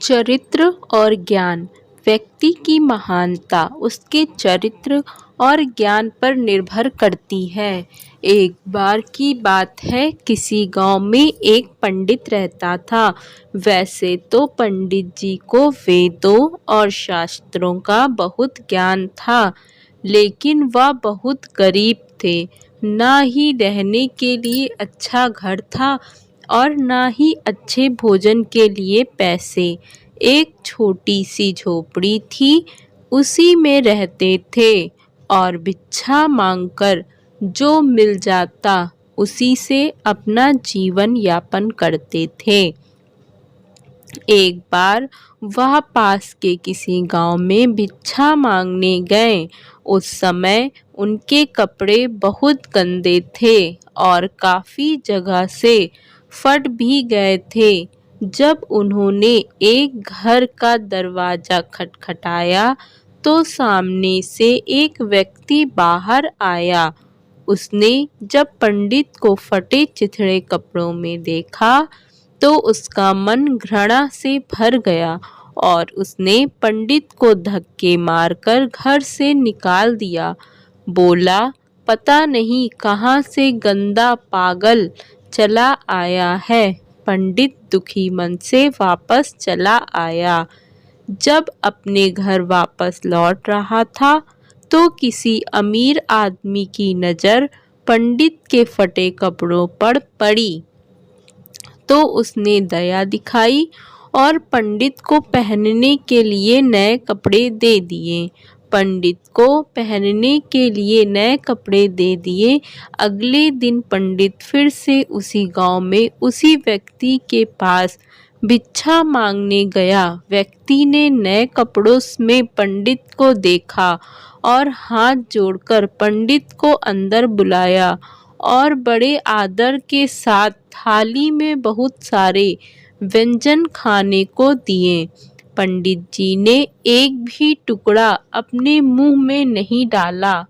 चरित्र और ज्ञान। व्यक्ति की महानता उसके चरित्र और ज्ञान पर निर्भर करती है। एक बार की बात है, किसी गांव में एक पंडित रहता था। वैसे तो पंडित जी को वेदों और शास्त्रों का बहुत ज्ञान था, लेकिन वह बहुत गरीब थे। ना ही रहने के लिए अच्छा घर था और ना ही अच्छे भोजन के लिए पैसे। एक छोटी सी झोपड़ी थी, उसी में रहते थे और भिक्षा मांगकर जो मिल जाता उसी से अपना जीवन यापन करते थे। एक बार वह पास के किसी गांव में भिक्षा मांगने गए। उस समय उनके कपड़े बहुत गंदे थे और काफी जगह से फट भी गए थे। जब उन्होंने एक घर का दरवाजा खटखटाया तो सामने से एक व्यक्ति बाहर आया। उसने जब पंडित को फटे चिथड़े कपड़ों में देखा तो उसका मन घृणा से भर गया और उसने पंडित को धक्के मारकर घर से निकाल दिया। बोला, पता नहीं कहाँ से गंदा पागल चला आया है। पंडित दुखी मन से वापस चला आया। जब अपने घर वापस लौट रहा था तो किसी अमीर आदमी की नज़र पंडित के फटे कपड़ों पर पड़ी तो उसने दया दिखाई और पंडित को पहनने के लिए नए कपड़े दे दिए। पंडित को पहनने के लिए नए कपड़े दे दिए। अगले दिन पंडित फिर से उसी गांव में उसी व्यक्ति के पास भिक्षा मांगने गया। व्यक्ति ने नए कपड़ों में पंडित को देखा और हाथ जोड़कर पंडित को अंदर बुलाया और बड़े आदर के साथ थाली में बहुत सारे व्यंजन खाने को दिए। पंडित जी ने एक भी टुकड़ा अपने मुंह में नहीं डाला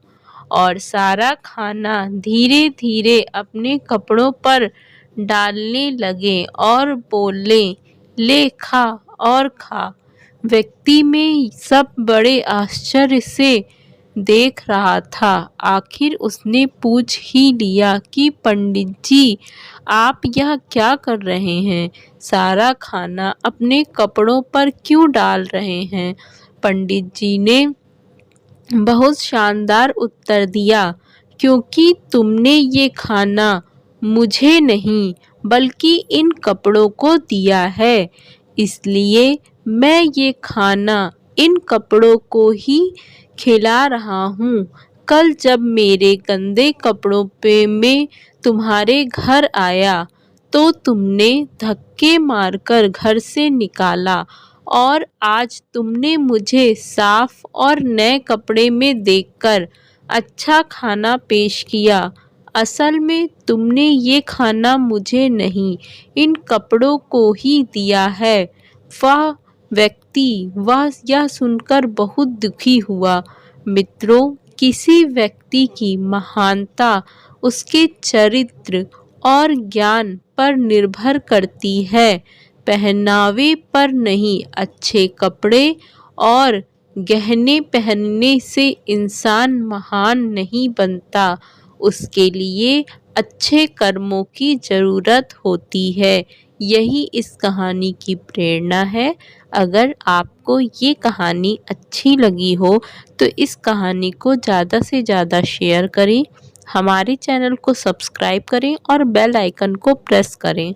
और सारा खाना धीरे धीरे अपने कपड़ों पर डालने लगे और बोले, ले खा और खा। व्यक्ति में सब बड़े आश्चर्य से देख रहा था। आखिर उसने पूछ ही लिया कि पंडित जी, आप यह क्या कर रहे हैं? सारा खाना अपने कपड़ों पर क्यों डाल रहे हैं? पंडित जी ने बहुत शानदार उत्तर दिया, क्योंकि तुमने ये खाना मुझे नहीं बल्कि इन कपड़ों को दिया है, इसलिए मैं ये खाना इन कपड़ों को ही खिला रहा हूँ। कल जब मेरे गंदे कपड़ों पे मैं तुम्हारे घर आया तो तुमने धक्के मारकर घर से निकाला और आज तुमने मुझे साफ और नए कपड़े में देखकर अच्छा खाना पेश किया। असल में तुमने ये खाना मुझे नहीं, इन कपड़ों को ही दिया है। वह यह सुनकर बहुत दुखी हुआ। मित्रों, किसी व्यक्ति की महानता उसके चरित्र और ज्ञान पर निर्भर करती है, पहनावे पर नहीं। अच्छे कपड़े और गहने पहनने से इंसान महान नहीं बनता, उसके लिए अच्छे कर्मों की ज़रूरत होती है। यही इस कहानी की प्रेरणा है। अगर आपको ये कहानी अच्छी लगी हो तो इस कहानी को ज़्यादा से ज़्यादा शेयर करें, हमारे चैनल को सब्सक्राइब करें और बेल आइकन को प्रेस करें।